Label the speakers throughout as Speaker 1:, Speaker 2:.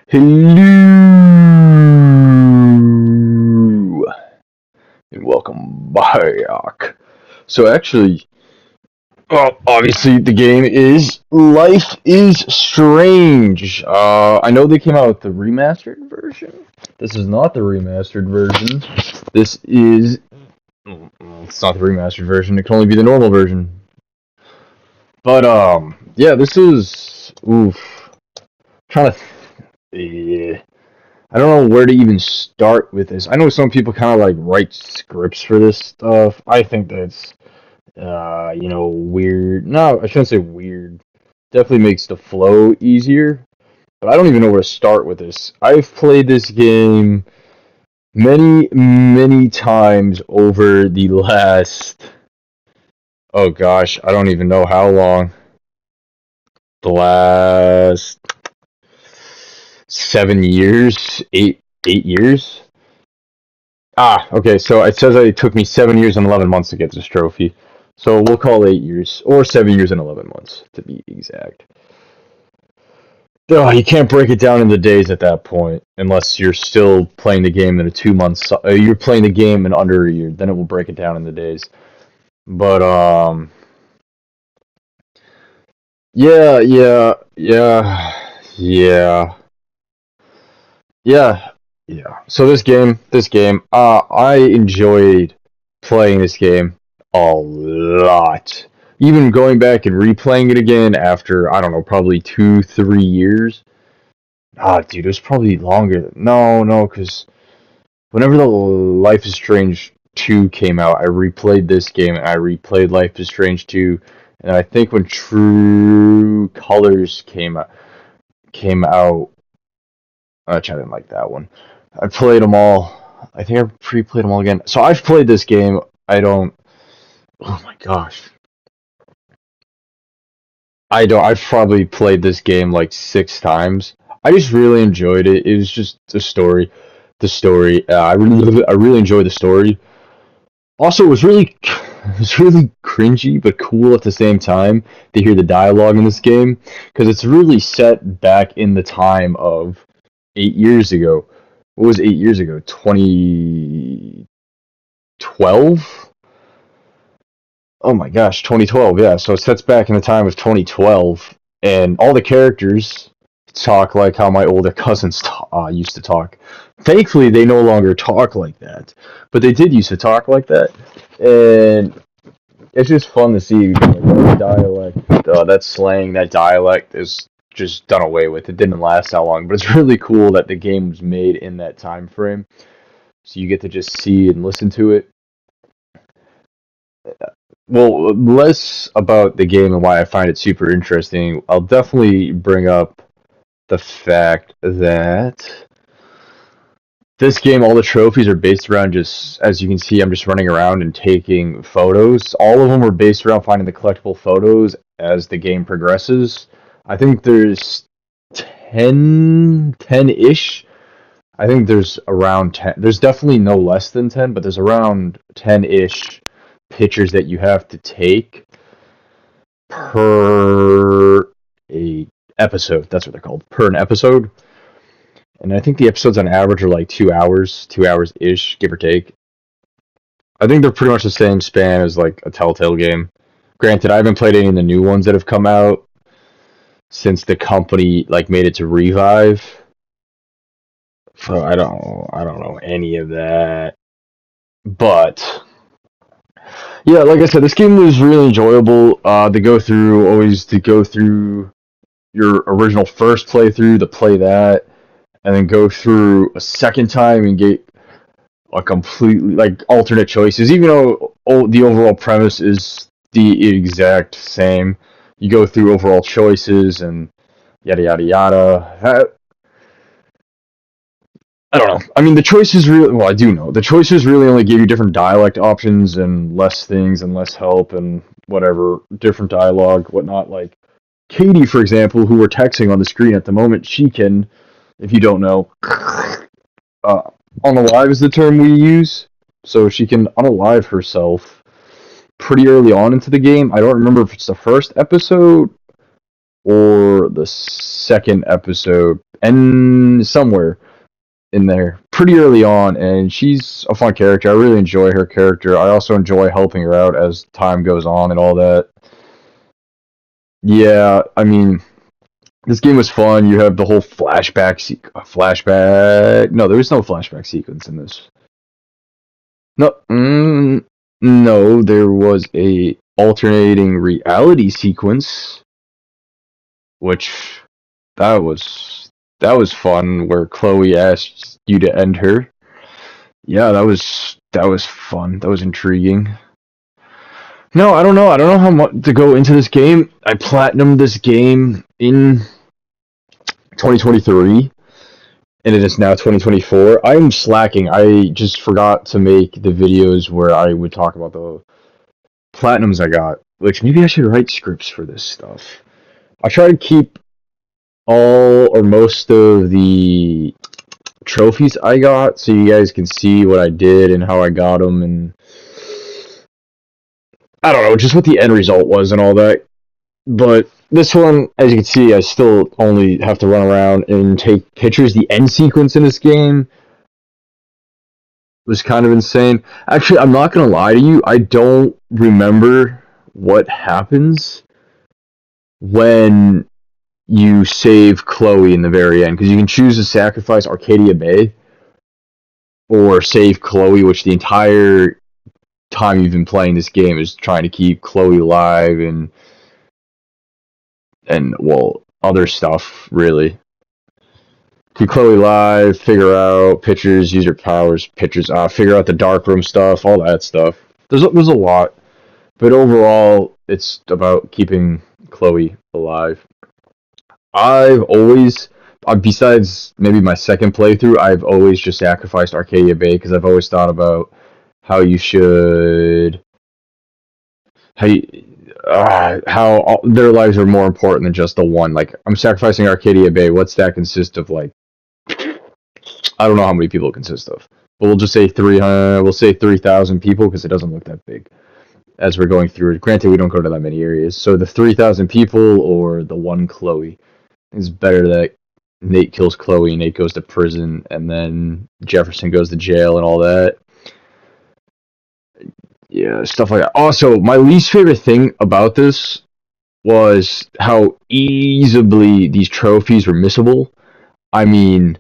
Speaker 1: Hello and welcome back. So actually, well, obviously the game is Life is Strange. I know they came out with the remastered version. This is not the remastered version. This is it's not the remastered version. It can only be the normal version. But yeah, this is trying to. Yeah. I don't know where to even start with this. I know some people kind of like write scripts for this stuff. I think that's weird. No, I shouldn't say weird. Definitely makes the flow easier, but I don't even know where to start with this. I've played this game many, many times over the last, oh gosh, I don't even know how long. The last 7 years, 8 years. Okay, so it says that it took me 7 years and 11 months to get this trophy. So we'll call 8 years, or 7 years and 11 months to be exact. Oh, you can't break it down into days at that point, unless you're still playing the game in a 2 month. You're playing the game in under a year, then it will break it down into days. But yeah, yeah, yeah, yeah, yeah, yeah. So this game, I enjoyed playing this game a lot. Even going back and replaying it again after, I don't know, probably 2, 3 years. Dude, it was probably longer. No, because whenever the Life is Strange 2 came out, I replayed this game and I replayed Life is Strange 2. And I think when True Colors came out, actually, I didn't like that one. I played them all. I think I pre-played them all again. So I've played this game. I don't. Oh my gosh. I don't. I've probably played this game like 6 times. I just really enjoyed it. It was just the story. The story. I really enjoyed the story. Also, it was really cringy but cool at the same time to hear the dialogue in this game because it's really set back in the time of 8 years ago. What was 8 years ago? 2012? Oh my gosh, 2012, yeah. So it sets back in the time of 2012, and all the characters talk like how my older cousins used to talk. Thankfully, they no longer talk like that, but they did used to talk like that, and it's just fun to see like, that dialect, that slang, that dialect is just done away with. It didn't last that long, but it's really cool that the game was made in that time frame, so you get to just see and listen to it. Well, less about the game and why I find it super interesting. I'll definitely bring up the fact that this game, all the trophies are based around just, as you can see, I'm just running around and taking photos. All of them are based around finding the collectible photos as the game progresses. I think there's 10-ish. I think there's around 10. There's definitely no less than 10, but there's around 10-ish pictures that you have to take per a episode. That's what they're called, per an episode. And I think the episodes on average are like 2 hours, 2 hours ish, give or take. I think they're pretty much the same span as like a Telltale game. Granted, I haven't played any of the new ones that have come out since the company like made it to Revive. So I don't know any of that. But yeah, like I said, this game was really enjoyable. To go through your original first playthrough, to play that, and then go through a second time and get a completely like alternate choices. Even though the overall premise is the exact same, you go through overall choices and yada yada yada. I don't know. I mean, the choices really. Well, I do know the choices really only give you different dialect options and less things and less help and whatever different dialogue, whatnot. Like Katie, for example, who we're texting on the screen at the moment, she can, if you don't know, uh, unalive is the term we use. So she can unalive herself pretty early on into the game. I don't remember if it's the first episode or the second episode, and somewhere in there pretty early on, and she's a fun character. I really enjoy her character. I also enjoy helping her out as time goes on and all that. Yeah, I mean, this game was fun. You have the whole flashback. No, there was no flashback sequence in this. No, no, there was a alternating reality sequence, which that was fun. Where Chloe asked you to end her. Yeah, that was fun. That was intriguing. No, I don't know. I don't know how much to go into this game. I platinumed this game in 2023, and it is now 2024. I'm slacking. I just forgot to make the videos where I would talk about the platinums I got, which maybe I should write scripts for this stuff. I try to keep all or most of the trophies I got so you guys can see what I did and how I got them, and I don't know, just what the end result was and all that. But this one, as you can see, I still only have to run around and take pictures. The end sequence in this game was kind of insane. Actually, I'm not going to lie to you, I don't remember what happens when you save Chloe in the very end, because you can choose to sacrifice Arcadia Bay or save Chloe, which the entire time you've been playing this game is trying to keep Chloe alive and well, other stuff really. Keep Chloe alive, figure out pictures, use your powers, pictures, figure out the darkroom stuff, all that stuff. There's a lot, but overall, it's about keeping Chloe alive. I've always, besides maybe my second playthrough, I've always just sacrificed Arcadia Bay because I've always thought about how you should, how their lives are more important than just the one. Like, I'm sacrificing Arcadia Bay. What's that consist of? Like, I don't know how many people it consists of, but we'll just say 300. We'll say 3,000 people because it doesn't look that big as we're going through it. Granted, we don't go to that many areas, so the 3,000 people or the one Chloe. It's better that Nate kills Chloe, Nate goes to prison, and then Jefferson goes to jail and all that. Yeah, stuff like that. Also, my least favorite thing about this was how easily these trophies were missable. I mean,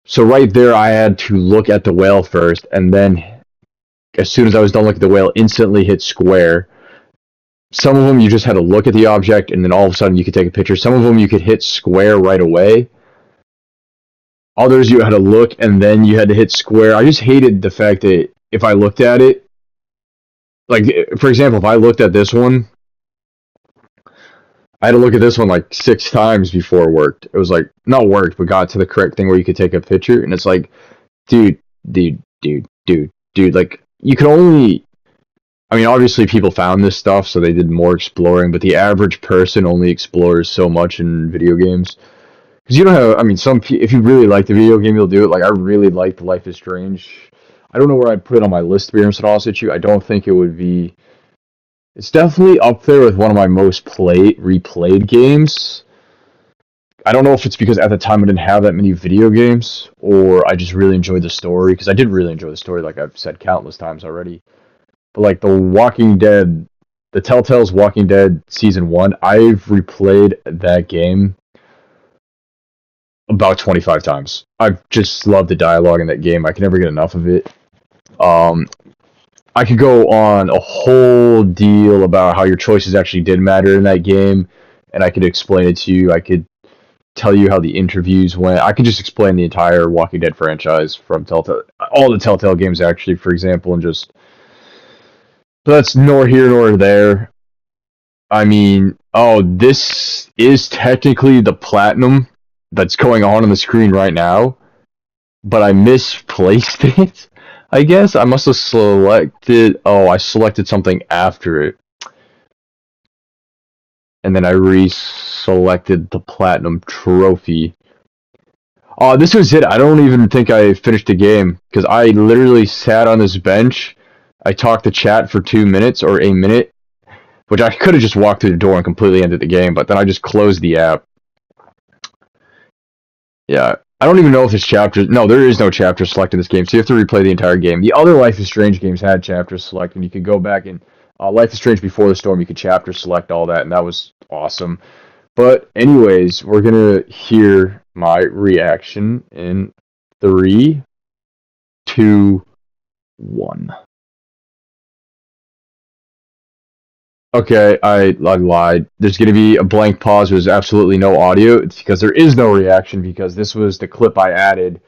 Speaker 1: so right there, I had to look at the whale first, and then as soon as I was done looking at the whale, instantly hit square. Some of them you just had to look at the object, and then all of a sudden you could take a picture. Some of them you could hit square right away. Others you had to look, and then you had to hit square. I just hated the fact that if I looked at it, like, for example, if I looked at this one, I had to look at this one like 6 times before it worked. It was like, not worked, but got to the correct thing where you could take a picture, and it's like, dude, like, you could only... I mean, obviously people found this stuff, so they did more exploring, but the average person only explores so much in video games. Because you don't have, I mean, if you really like the video game, you'll do it. Like, I really liked Life is Strange. I don't know where I'd put it on my list, to be honest with you. I don't think it would be... It's definitely up there with one of my most replayed games. I don't know if it's because at the time I didn't have that many video games, or I just really enjoyed the story, because I did really enjoy the story, like I've said countless times already. But like the Walking Dead, the Telltale's Walking Dead Season 1, I've replayed that game about 25 times. I just love the dialogue in that game. I can never get enough of it. I could go on a whole deal about how your choices actually did matter in that game, and I could explain it to you. I could tell you how the interviews went. I could just explain the entire Walking Dead franchise from Telltale, all the Telltale games actually, for example, and just... So that's nor here nor there. I mean, this is technically the platinum that's going on the screen right now, but I misplaced it. I guess I must have selected... I selected something after it. And then I reselected the platinum trophy. This was it. I don't even think I finished the game, because I literally sat on this bench. I talked to chat for 2 minutes or a minute. which I could have just walked through the door and completely ended the game, but then I just closed the app. Yeah, I don't even know if there's chapters. No, there is no chapter select in this game, so you have to replay the entire game. The other Life is Strange games had chapter select, and you could go back and Life is Strange Before the Storm, you could chapter select all that, and that was awesome. But anyways, we're gonna hear my reaction in 3, 2, 1. Okay, I lied. There's going to be a blank pause. There's absolutely no audio. It's because there is no reaction because this was the clip I added,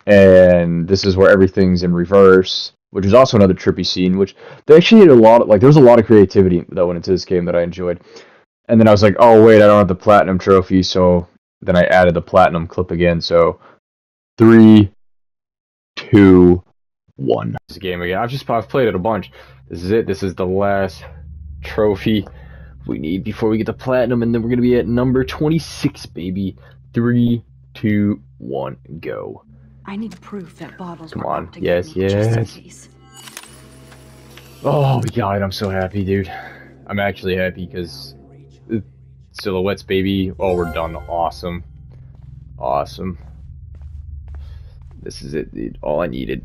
Speaker 1: and this is where everything's in reverse, which is also another trippy scene. Which they actually did a lot of, like, there was a lot of creativity that went into this game that I enjoyed. And then I was like, oh wait, I don't have the platinum trophy, so then I added the platinum clip again. So 3, 2, 1. This game again. I've played it a bunch. This is it. This is the last trophy we need before we get the platinum, and then we're gonna be at number 26, baby. 3, 2, 1, go.
Speaker 2: I need proof that bottles.
Speaker 1: Come on, yes. Oh my god, I'm so happy, dude. I'm actually happy because silhouettes, baby. Oh, we're done. Awesome. This is it, dude. All I needed.